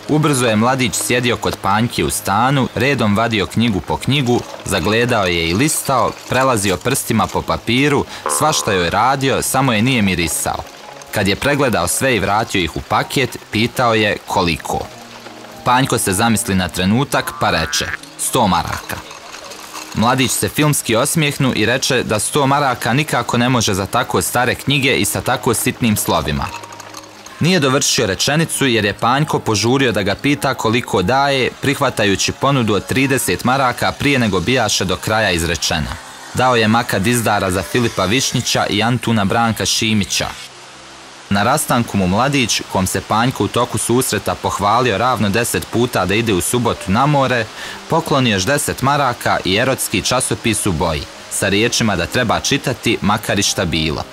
Ubrzo je mladić sjedio kod Panjke u stanu, redom vadio knjigu po knjigu, zagledao je i listao, prelazio prstima po papiru, svašta joj radio, samo je nije mirisao. Kad je pregledao sve i vratio ih u paket, pitao je koliko. Panjko se zamisli na trenutak pa reče 100 maraka. Mladić se filmski osmijehnu i reče da 100 maraka nikako ne može za tako stare knjige i sa tako sitnim slovima. Nije dovršio rečenicu jer je Panjko požurio da ga pita koliko daje, prihvatajući ponudu od 30 maraka prije nego bijaše do kraja izrečena. Dao je maka dizdara za Filipa Višnjića i Antuna Branka Šimića. Na rastanku mu mladić, kom se Panjko u toku susreta pohvalio ravno 10 puta da ide u subotu na more, poklonio još 10 maraka i erotski časopis u boji, sa riječima da treba čitati makar i šta bilo.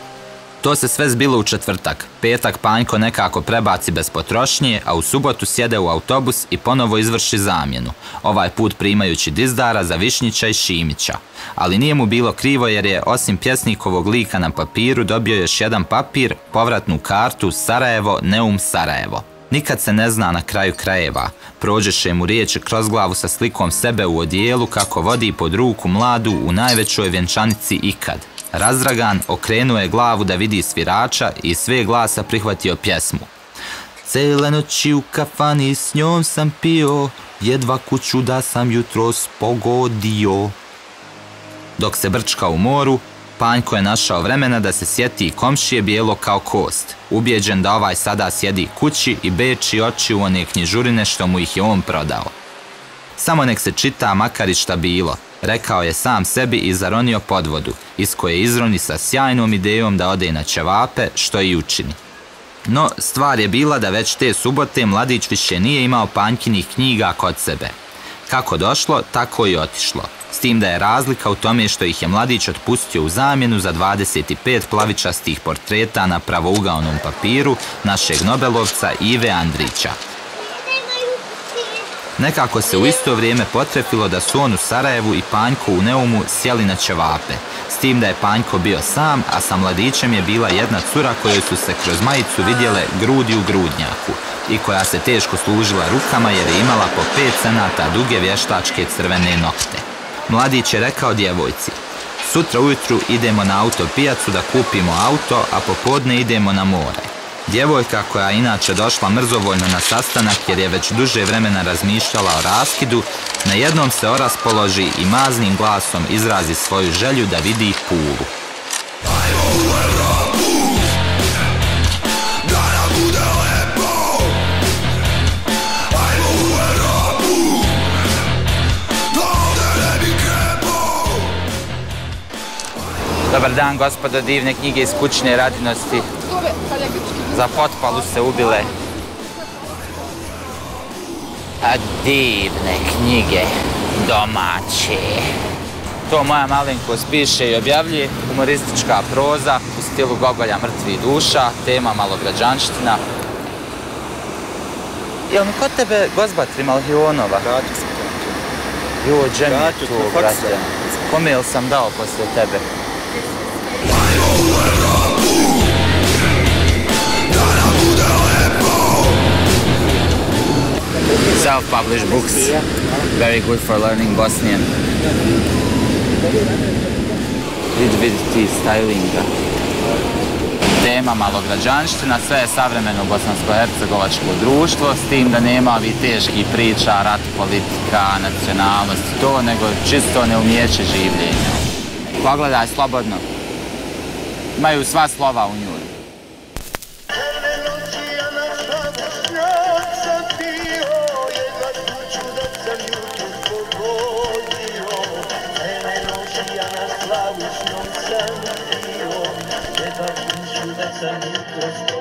To se sve zbilo u četvrtak. Petak Panjko nekako prebaci bez potrošnje, a u subotu sjede u autobus i ponovo izvrši zamjenu, ovaj put primajući dizdara za Višnjića i Šimića. Ali nije mu bilo krivo jer je, osim pjesnikovog lika na papiru, dobio još jedan papir, povratnu kartu Sarajevo, Neum Sarajevo. Nikad se ne zna na kraju krajeva. Prođeše mu riječi kroz glavu sa slikom sebe u odijelu kako vodi pod ruku mladu u najvećoj vjenčanici ikad. Razdragan, okrenuo je glavu da vidi svirača i sve glasa prihvatio pjesmu. Cele noći u kafani s njom sam pio, jedva kuću da sam jutros pogodio. Dok se brčka u moru, Panjko je našao vremena da se sjeti komšije bijelo kao kost, ubijeđen da ovaj sada sjedi kući i beči oči u one knjižurine što mu ih je on prodao. Samo nek se čita makar i šta bilo, rekao je sam sebi i zaronio pod vodu, iz koje izroni sa sjajnom idejom da ode na ćevape, što i učini. No, stvar je bila da već te subote mladić više nije imao Panjkinih knjiga kod sebe. Kako došlo, tako i otišlo. S tim da je razlika u tome što ih je mladić otpustio u zamjenu za 25 plavičastih portreta na pravougaonom papiru našeg Nobelovca Ive Andrića. Nekako se u isto vrijeme potrefilo da su on u Sarajevu i Panjko u Neumu sjeli na ćevape, s tim da je Panjko bio sam, a sa mladićem je bila jedna cura kojoj su se kroz majicu vidjele grudi u grudnjaku i koja se teško služila rukama jer je imala po 5 cenata duge vještačke crvene nokte. Mladić je rekao djevojci: sutra ujutru idemo na autopijacu da kupimo auto, a popodne idemo na more. Djevojka, koja je inače došla mrzovoljno na sastanak jer je već duže vremena razmišljala o raskidu, najednom se oraspoloži i maznim glasom izrazi svoju želju da vidi Pulu. Dobar dan, gospodo, divne knjige iz kućne radinosti. Za potpalu se ubile. A divne knjige, domaće. To moja malenkost piše i objavljuje, humoristička proza u stilu Gogolja Mrtvih duša, tema malograđanština. Jel mi kod tebe gozba Trimalhionova? Vratio sam to. Joj, džem je tu, brate. Kome jel sam dao poslije tebe? Self-published books, very good for learning Bosnian. Vidjeti stylinga. Tema malograđanština, sve je savremeno bosansko-hercegovačko društvo, s tim da nema ovih teških priča, rat, politika, nacionalnost, to, nego čisto neumijeće življenja. Pogledaj slobodno. Imaju sva slova u njoj. Sam jutros